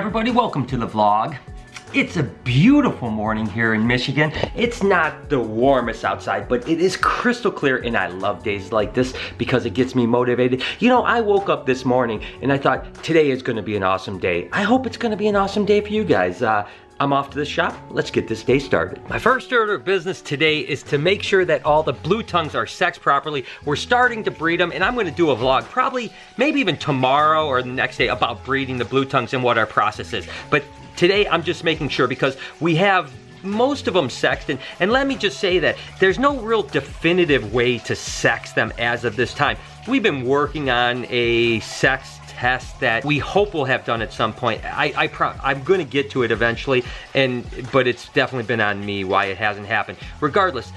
everybody, welcome to the vlog. It's a beautiful morning here in Michigan. It's not the warmest outside, but it is crystal clear, and I love days like this because it gets me motivated. You know, I woke up this morning and I thought today is gonna be an awesome day. I hope it's gonna be an awesome day for you guys. I'm off to the shop. Let's get this day started. My first order of business today is to make sure that all the blue tongues are sexed properly. We're starting to breed them, and I'm gonna do a vlog probably, maybe even tomorrow or the next day about breeding the blue tongues and what our process is. But today I'm just making sure because we have most of them sexed, and let me just say that there's no real definitive way to sex them as of this time. We've been working on a sex test that we hope we'll have done at some point. I'm gonna get to it eventually, but it's definitely been on me why it hasn't happened. Regardless,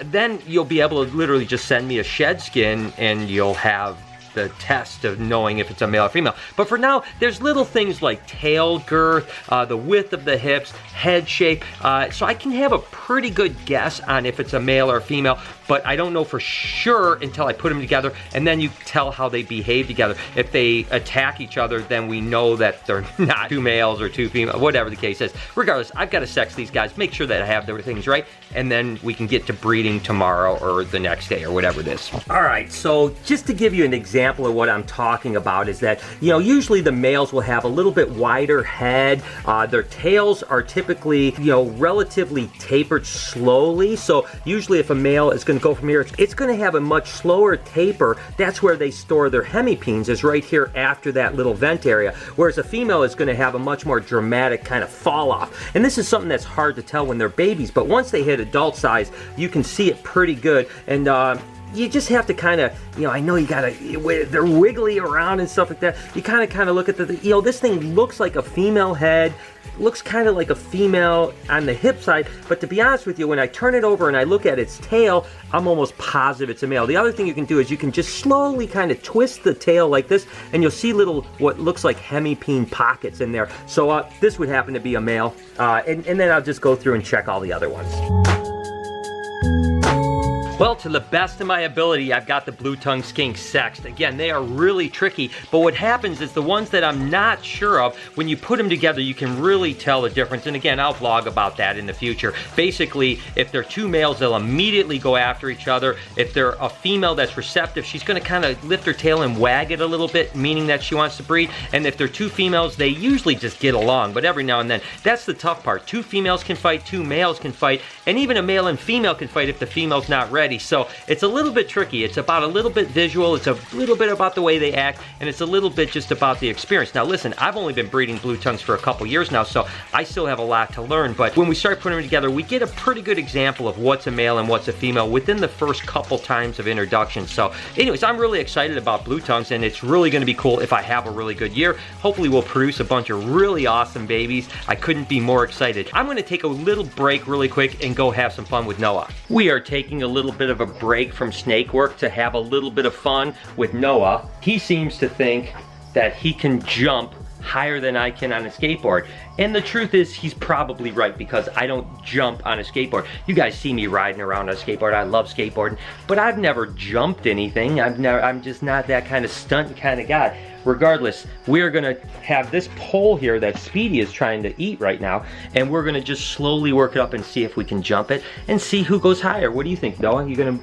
then you'll be able to literally just send me a shed skin and you'll have the test of knowing if it's a male or female. But for now, there's little things like tail girth, the width of the hips, head shape, so I can have a pretty good guess on if it's a male or a female, but I don't know for sure until I put them together, and then you tell how they behave together. If they attack each other, then we know that they're not two males or two females, whatever the case is. Regardless, I've got to sex these guys, make sure that I have their things right, and then we can get to breeding tomorrow or the next day or whatever it is. All right, so just to give you an example of what I'm talking about is that, you know, usually the males will have a little bit wider head. Their tails are typically, you know, relatively tapered slowly. So usually if a male is going to go from here, it's going to have a much slower taper. That's where they store their hemipenes, is right here after that little vent area. Whereas a female is going to have a much more dramatic kind of fall off. And this is something that's hard to tell when they're babies, but once they hit adult size, you can see it pretty good. And you just have to kind of, you know, I know you gotta, they're wiggly around and stuff like that. You kind of look at the, you know, this thing looks like a female head, looks kind of like a female on the hip side, but to be honest with you, when I turn it over and I look at its tail, I'm almost positive it's a male. The other thing you can do is you can just slowly kind of twist the tail like this, and you'll see little, what looks like hemipene pockets in there. So this would happen to be a male, and then I'll just go through and check all the other ones. Well, to the best of my ability, I've got the blue tongue skinks sexed. Again, they are really tricky, but what happens is the ones that I'm not sure of, when you put them together, you can really tell the difference. And again, I'll vlog about that in the future. Basically, if they're two males, they'll immediately go after each other. If they're a female that's receptive, she's gonna kind of lift her tail and wag it a little bit, meaning that she wants to breed. And if they're two females, they usually just get along, but every now and then, that's the tough part. Two females can fight, two males can fight, and even a male and female can fight if the female's not ready. So it's a little bit tricky. It's about a little bit visual, it's a little bit about the way they act, and it's a little bit just about the experience. Now listen, I've only been breeding blue tongues for a couple years now, so I still have a lot to learn, but when we start putting them together, we get a pretty good example of what's a male and what's a female within the first couple times of introduction. So anyways, I'm really excited about blue tongues, and it's really gonna be cool if I have a really good year. Hopefully we'll produce a bunch of really awesome babies. I couldn't be more excited. I'm gonna take a little break really quick and go have some fun with Noah. We are taking a little bit of a break from snake work to have a little bit of fun with Noah. He seems to think that he can jump higher than I can on a skateboard. And the truth is, he's probably right, because I don't jump on a skateboard. You guys see me riding around on a skateboard. I love skateboarding, but I've never jumped anything. I'm just not that kind of stunt kind of guy. Regardless, we're gonna have this pole here that Speedy is trying to eat right now, and we're gonna just slowly work it up and see if we can jump it and see who goes higher. What do you think, Noah? You gonna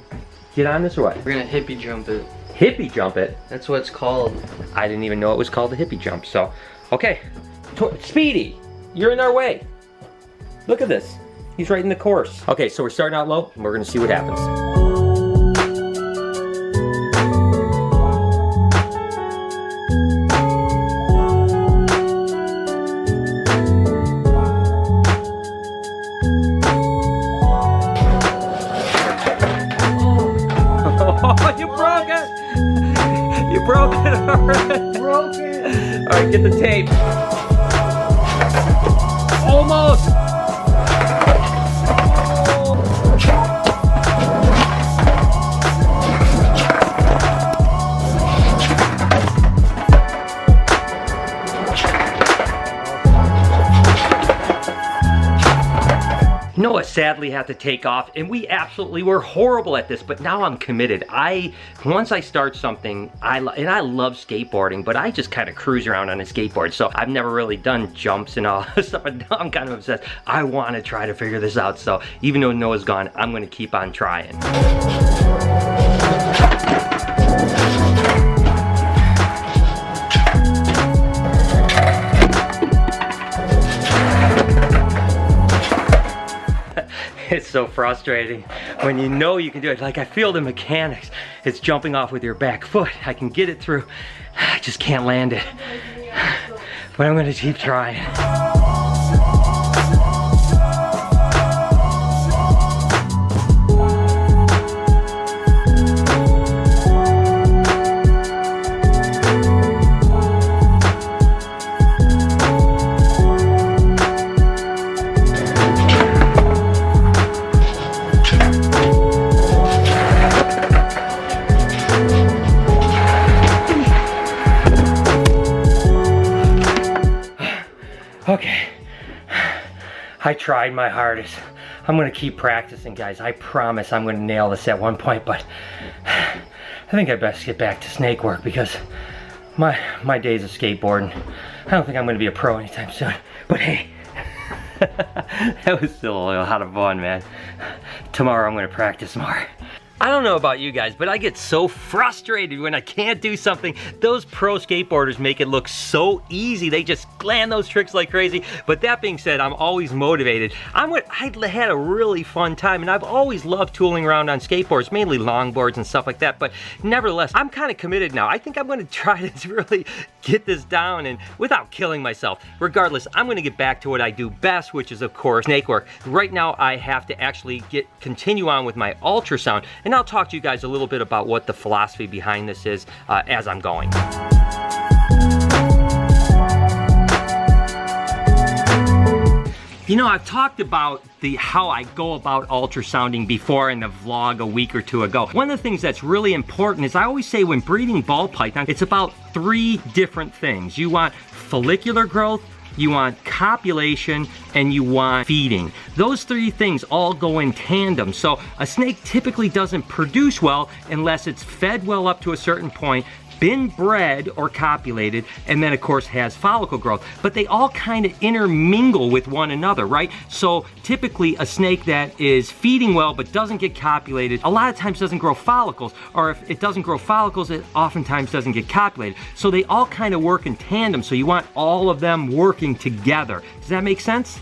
get on this or what? We're gonna hippie jump it. Hippie jump it? That's what it's called. I didn't even know it was called a hippie jump, so. Okay, Speedy, you're in our way. Look at this, he's right in the course. Okay, so we're starting out low, and we're gonna see what happens. You broke it! You broke it already! Broke it! Alright, get the tape. Almost! Noah sadly had to take off, and we absolutely were horrible at this, but now I'm committed. Once I start something, I love skateboarding, but I just kind of cruise around on a skateboard, so I've never really done jumps and all this stuff, and now I'm kind of obsessed. I want to try to figure this out, so even though Noah's gone, I'm going to keep on trying. It's so frustrating when you know you can do it. Like, I feel the mechanics. It's jumping off with your back foot. I can get it through. I just can't land it. But I'm gonna keep trying. Okay, I tried my hardest. I'm gonna keep practicing, guys. I promise I'm gonna nail this at one point, but I think I best get back to snake work because my days of skateboarding, I don't think I'm gonna be a pro anytime soon. But hey, that was still a lot of fun, man. Tomorrow I'm gonna practice more. I don't know about you guys, but I get so frustrated when I can't do something. Those pro skateboarders make it look so easy. They just land those tricks like crazy. But that being said, I'm always motivated. I had a really fun time, and I've always loved tooling around on skateboards, mainly longboards and stuff like that. But nevertheless, I'm kind of committed now. I think I'm going to try to really get this down and without killing myself. Regardless, I'm going to get back to what I do best, which is, of course, snake work. Right now, I have to actually continue on with my ultrasound. And I'll talk to you guys a little bit about what the philosophy behind this is as I'm going. You know, I've talked about how I go about ultrasounding before in the vlog a week or two ago. One of the things that's really important is I always say when breeding ball python, it's about 3 different things. You want follicular growth, you want copulation, and you want feeding. Those 3 things all go in tandem. So a snake typically doesn't produce well unless it's fed well up to a certain point, been bred or copulated, and then of course has follicle growth. But they all kind of intermingle with one another, right? So typically a snake that is feeding well but doesn't get copulated, a lot of times doesn't grow follicles, or if it doesn't grow follicles, it oftentimes doesn't get copulated. So they all kind of work in tandem, so you want all of them working together. Does that make sense?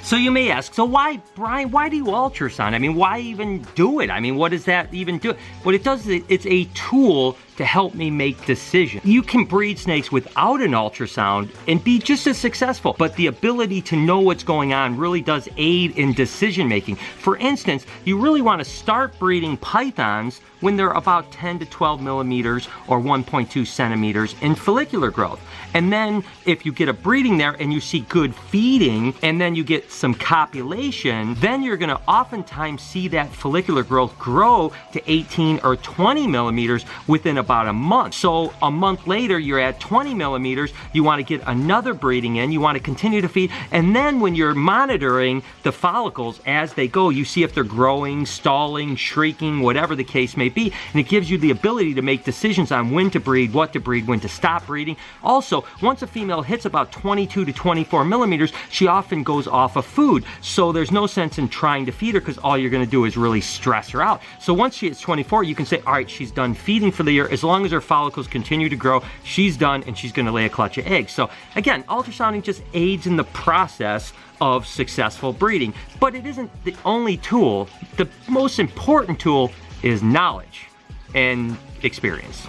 So you may ask, so why, Brian, why do you ultrasound? I mean, why even do it? I mean, what does that even do? What it does is it's a tool to help me make decisions. You can breed snakes without an ultrasound and be just as successful, but the ability to know what's going on really does aid in decision making. For instance, you really want to start breeding pythons when they're about 10 to 12 millimeters or 1.2 centimeters in follicular growth. And then if you get a breeding there and you see good feeding and then you get some copulation, then you're gonna oftentimes see that follicular growth grow to 18 or 20 millimeters within about a month. So a month later, you're at 20 millimeters, you wanna get another breeding in, you wanna continue to feed, and then when you're monitoring the follicles as they go, you see if they're growing, stalling, shrinking, whatever the case may be, and it gives you the ability to make decisions on when to breed, what to breed, when to stop breeding. Also, once a female hits about 22 to 24 millimeters, she often goes off of food. So there's no sense in trying to feed her because all you're gonna do is really stress her out. So once she hits 24, you can say, all right, she's done feeding for the year. As long as her follicles continue to grow, she's done and she's gonna lay a clutch of eggs. So again, ultrasounding just aids in the process of successful breeding, but it isn't the only tool. The most important tool is knowledge and experience.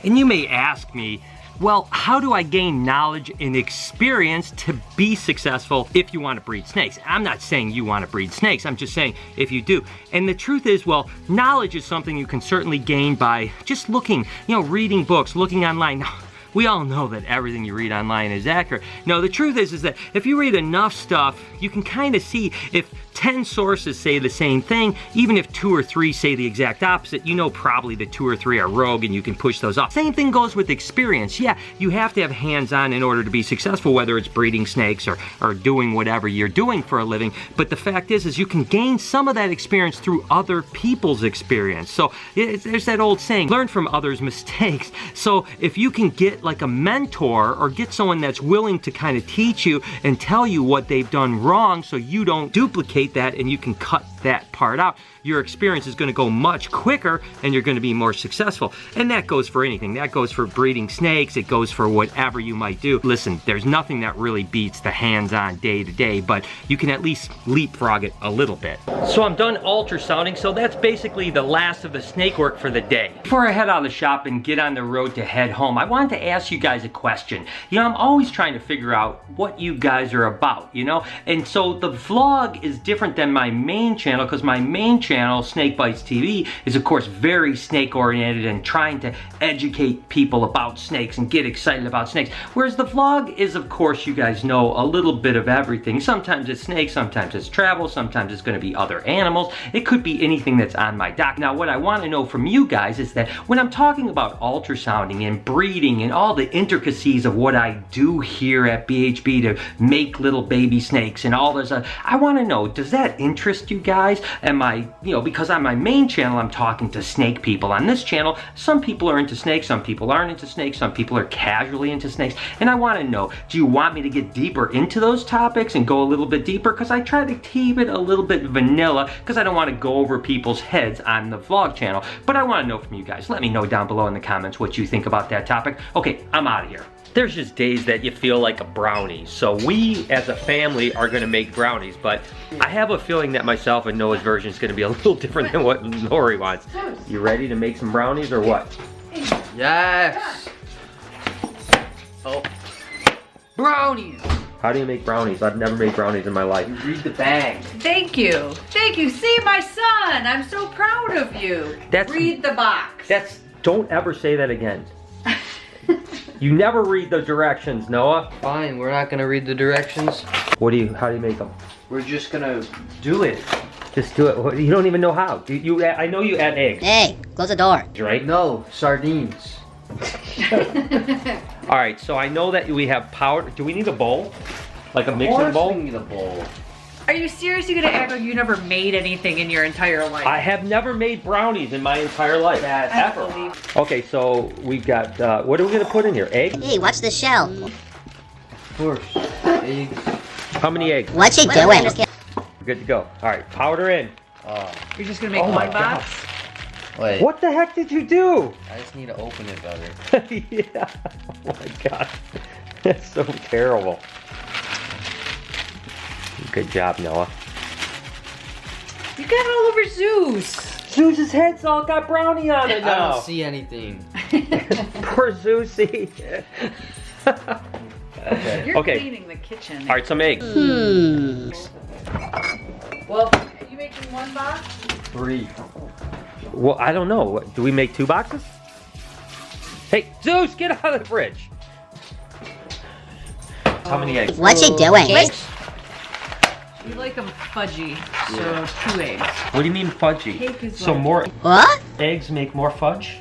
And you may ask me, well, how do I gain knowledge and experience to be successful if you want to breed snakes? I'm not saying you want to breed snakes, I'm just saying if you do. And the truth is, well, knowledge is something you can certainly gain by just looking, reading books, looking online. We all know that everything you read online is accurate. No, the truth is that if you read enough stuff, you can kind of see if 10 sources say the same thing, even if 2 or 3 say the exact opposite, you know probably the 2 or 3 are rogue and you can push those off. Same thing goes with experience. Yeah, you have to have hands-on in order to be successful, whether it's breeding snakes or doing whatever you're doing for a living. But the fact is you can gain some of that experience through other people's experience. So there's that old saying, learn from others' mistakes. So if you can get like a mentor or get someone that's willing to kind of teach you and tell you what they've done wrong so you don't duplicate that and you can cut that part out, your experience is going to go much quicker and you're going to be more successful. And that goes for anything. That goes for breeding snakes. It goes for whatever you might do. Listen, there's nothing that really beats the hands-on day-to-day, but you can at least leapfrog it a little bit. So I'm done ultrasounding, so that's basically the last of the snake work for the day. Before I head out of the shop and get on the road to head home, I wanted to ask you guys a question. You know, I'm always trying to figure out what you guys are about, you know? And so the vlog is different than my main channel, because my main channel, Snake Bites TV, is of course very snake oriented and trying to educate people about snakes and get excited about snakes. Whereas the vlog is, of course, you guys know, a little bit of everything. Sometimes it's snakes, sometimes it's travel, sometimes it's going to be other animals. It could be anything that's on my dock. Now what I want to know from you guys is that when I'm talking about ultrasounding and breeding and all the intricacies of what I do here at BHB to make little baby snakes and all this, I want to know, does that interest you guys? Am I, you know, because on my main channel I'm talking to snake people. On this channel, some people are into snakes, some people aren't into snakes, some people are casually into snakes, and I want to know, do you want me to get deeper into those topics and go a little bit deeper? Because I try to keep it a little bit vanilla because I don't want to go over people's heads on the vlog channel. But I want to know from you guys. Let me know down below in the comments what you think about that topic. Okay, I'm out of here. There's just days that you feel like a brownie. So we as a family are gonna make brownies, but I have a feeling that myself and Noah's version is gonna be a little different than what Lori wants. You ready to make some brownies or what? Yes. Oh. Brownies. How do you make brownies? I've never made brownies in my life. You read the bag. Thank you. Thank you. See, my son, I'm so proud of you. Read the box. Don't ever say that again. You never read the directions, Noah. Fine, we're not gonna read the directions. How do you make them? We're just gonna do it. Just do it. You don't even know how. I know you add eggs. Hey, close the door. Right? No, sardines. All right, so I know that we have powder. Do we need a bowl? Like a mixing bowl? We need a bowl. Are you seriously gonna act like you never made anything in your entire life? I have never made brownies in my entire life. Ever. Okay, so we've got, what are we gonna put in here? Egg? Hey, watch the shell. Of course. Eggs. How many eggs? What's he doing? We're good to go. All right, powder in. You're just gonna make Oh my one box? Wait. What the heck did you do? I just need to open it better. Yeah. Oh my God. That's so terrible. Good job, Noah. You got it all over Zeus. Zeus's head's all got brownie on it I now. don't see anything. Poor Zeusy. Okay. You're Okay. cleaning the kitchen. All right, some eggs. Well, are you making one box? 3. Well, I don't know. Do we make 2 boxes? Hey, Zeus, get out of the fridge. How many eggs? What's he doing? We like them fudgy, so 2 eggs. What do you mean fudgy? Cake is So like- more What? eggs make more fudge?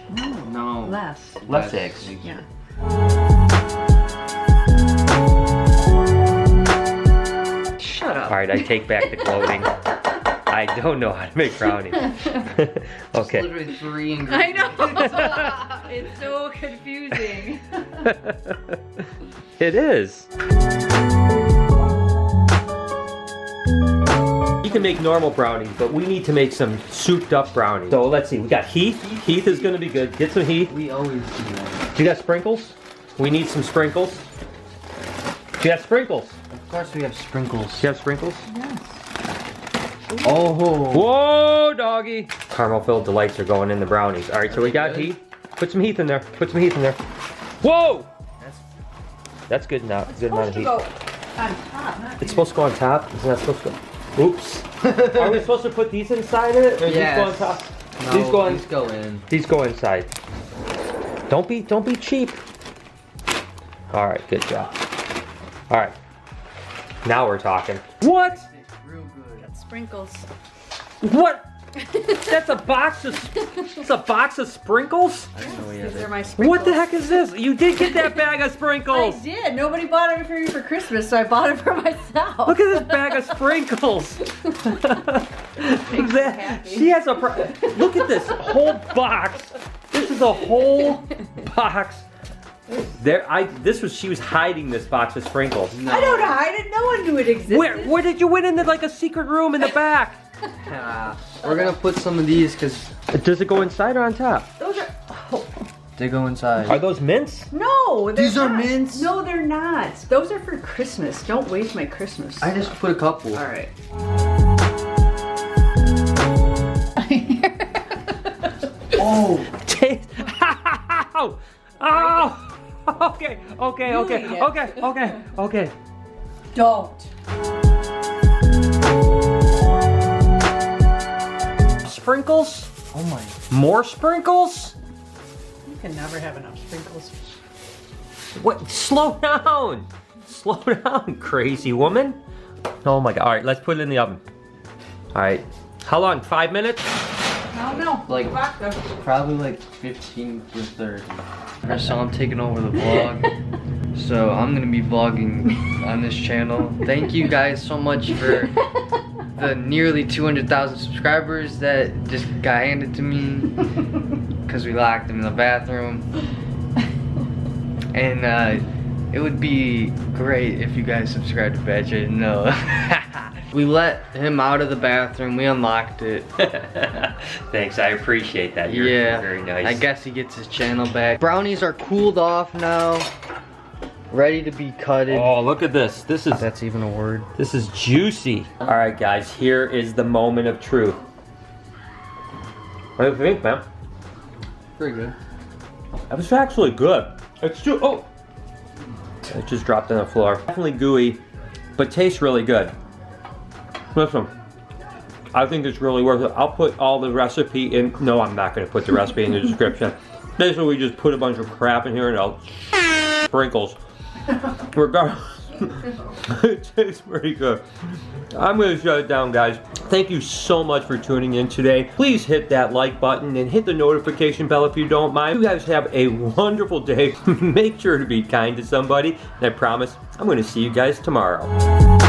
No. Less. Less eggs. Yeah. Shut up. All right, I take back the clothing. I don't know how to make brownies. Okay. Literally 3 I ingredients. know. It's so confusing. It is. We can make normal brownies, but we need to make some souped up brownies. So let's see, we got Heath. Heath is gonna be good. Get some Heath. We always do that. Do you got sprinkles? We need some sprinkles. Do you have sprinkles? Of course we have sprinkles. Do you have sprinkles? Oh. Whoa, doggy. Caramel filled delights are going in the brownies. All right, so we got Good. Heath. Put some Heath in there. Put some Heath in there. Whoa! That's good now. Good amount of Heath. Go on top, not It's supposed to go on top. It's not supposed to go. Oops. Are we supposed to put these inside it, or Yes. these go on top? No, These go on. these go in. These go inside. Don't be cheap. All right, good job. All right. Now we're talking. What? Real good. Sprinkles. What? That's a box of, it's a box of sprinkles? I didn't know he had These are it. my sprinkles. What the heck is this? You did get that bag of I sprinkles. did. Nobody bought it for me for Christmas, so I bought it for myself. Look at this bag of sprinkles. She has a, look at this whole box. This is a whole box. She was hiding this box of sprinkles. No. I don't know. I didn't. No one knew it existed. Where did you went into like a secret room in the back? We're gonna put some of these because Does it go inside or on top? Those are. Oh. they go inside. Are those mints? No, they're These are not. mints? No, they're not. Those are for Christmas. Don't waste my Christmas. I just put a couple. All right. Oh, Ow! Oh! Okay. Don't. Sprinkles? oh my. More sprinkles? You can never have enough sprinkles. What? Slow down! Slow down, crazy woman. Oh my god. Alright, let's put it in the oven. Alright. How long? 5 minutes? I don't know. Like- Vodka. Probably like 15 to 30. So I'm taking over the vlog. So I'm gonna be vlogging on this channel. Thank you guys so much for the nearly 200,000 subscribers that just got handed to me because we locked him in the bathroom. And it would be great if you guys subscribed to Barczyk. No. We let him out of the bathroom. We unlocked it. Thanks, I appreciate that. You're very nice. I guess he gets his channel back. Brownies are cooled off now. Ready to be cutted. Oh, look at this. That's even a word. This is juicy. All right, guys, here is the moment of truth. What do you think, man? Pretty good. That was actually good. It's too, oh. It just dropped on the floor. Definitely gooey, but tastes really good. Listen, I think it's really worth it. I'll put all the recipe in. No, I'm not gonna put the recipe in the description. Basically, we just put a bunch of crap in here and I'll sprinkles. Regardless, it tastes pretty good. I'm gonna shut it down, guys. Thank you so much for tuning in today. Please hit that like button and hit the notification bell if you don't mind. You guys have a wonderful day. Make sure to be kind to somebody. And I promise I'm gonna see you guys tomorrow.